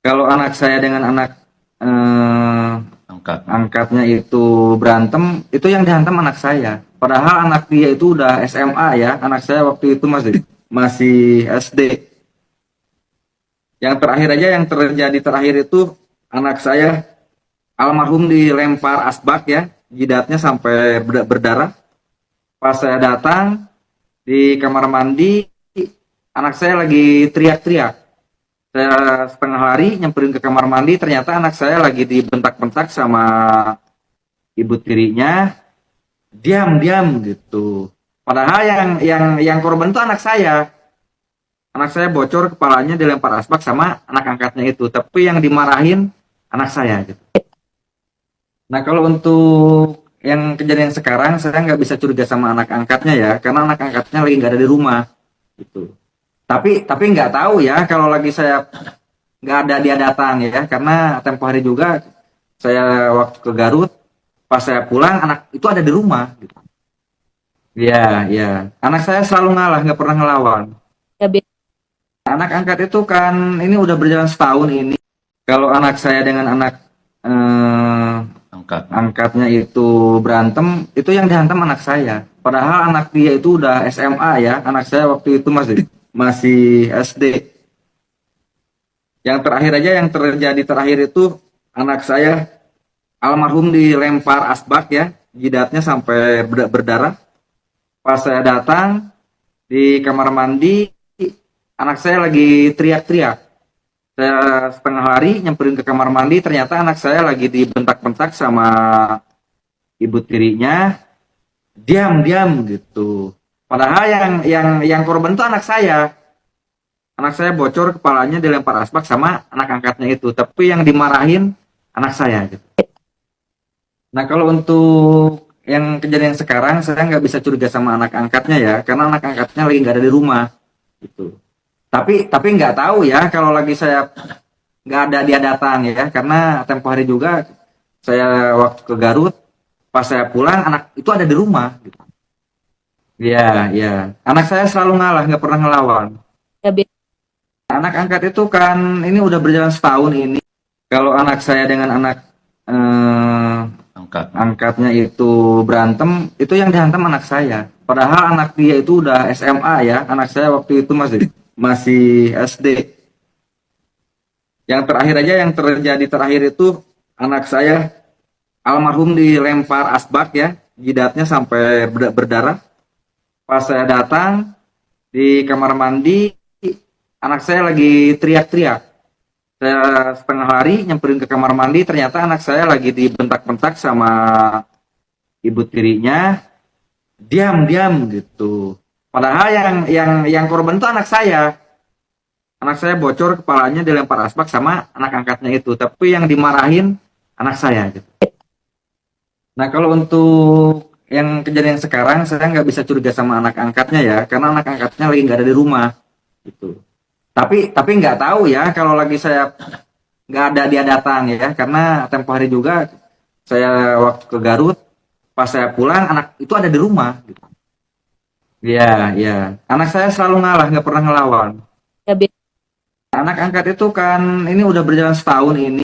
Kalau anak saya dengan anak eh, Angkat. angkatnya itu berantem, itu yang dihantam anak saya. Padahal anak dia itu udah SMA ya, anak saya waktu itu masih SD. Yang terakhir aja yang terjadi terakhir itu anak saya almarhum dilempar asbak ya, jidatnya sampai berdarah. Pas saya datang di kamar mandi, anak saya lagi teriak-teriak. Saya setengah lari nyamperin ke kamar mandi, ternyata anak saya lagi dibentak-bentak sama ibu tirinya, diam diam gitu. Padahal yang korban itu anak saya. Anak saya bocor, kepalanya dilempar asbak sama anak angkatnya itu, tapi yang dimarahin anak saya gitu. Nah, kalau untuk yang kejadian sekarang, saya nggak bisa curiga sama anak angkatnya ya, karena anak angkatnya lagi nggak ada di rumah gitu. Tapi nggak tahu ya kalau lagi saya nggak ada dia datang ya, karena tempo hari juga saya waktu ke Garut, pas saya pulang anak itu ada di rumah gitu. Iya, iya. Anak saya selalu ngalah, nggak pernah ngelawan. Ya, Anak angkat itu kan ini udah berjalan setahun ini. Kalau anak saya dengan anak eh, Angkat. angkatnya itu berantem, itu yang dihantam anak saya. Padahal anak dia itu udah SMA ya, anak saya waktu itu masih SD. Yang terakhir aja yang terjadi terakhir itu anak saya almarhum dilempar asbak ya, jidatnya sampai berdarah. Pas saya datang di kamar mandi, anak saya lagi teriak-teriak. Saya setengah lari nyamperin ke kamar mandi, ternyata anak saya lagi dibentak-bentak sama ibu tirinya, diam diam gitu. Padahal yang korban itu anak saya. Anak saya bocor, kepalanya dilempar asbak sama anak angkatnya itu, tapi yang dimarahin anak saya gitu. Nah, kalau untuk yang kejadian sekarang, saya nggak bisa curiga sama anak angkatnya ya, karena anak angkatnya lagi nggak ada di rumah gitu. Tapi nggak tahu ya kalau lagi saya nggak ada dia datang ya, karena tempo hari juga saya waktu ke Garut, pas saya pulang anak itu ada di rumah gitu. Iya, iya. Anak saya selalu ngalah, nggak pernah ngelawan. ya, Anak angkat itu kan ini udah berjalan setahun ini. Kalau anak saya dengan anak eh, Angkat. angkatnya itu berantem, itu yang dihantam anak saya. Padahal anak dia itu udah SMA ya, anak saya waktu itu masih SD. Yang terakhir aja yang terjadi terakhir itu anak saya almarhum dilempar asbak ya, jidatnya sampai berdarah. Pas saya datang di kamar mandi, anak saya lagi teriak-teriak. Saya setengah lari nyamperin ke kamar mandi, ternyata anak saya lagi dibentak-bentak sama ibu tirinya, diam diam gitu. Padahal yang korban itu anak saya. Anak saya bocor, kepalanya dilempar asbak sama anak angkatnya itu, tapi yang dimarahin anak saya gitu. Nah, kalau untuk yang kejadian sekarang, saya nggak bisa curiga sama anak angkatnya ya, karena anak angkatnya lagi nggak ada di rumah gitu. Tapi nggak tahu ya kalau lagi saya nggak ada dia datang ya, karena tempo hari juga saya waktu ke Garut, pas saya pulang anak itu ada di rumah gitu. Iya, iya. Anak saya selalu ngalah, nggak pernah ngelawan. ya, Anak angkat itu kan ini udah berjalan setahun ini.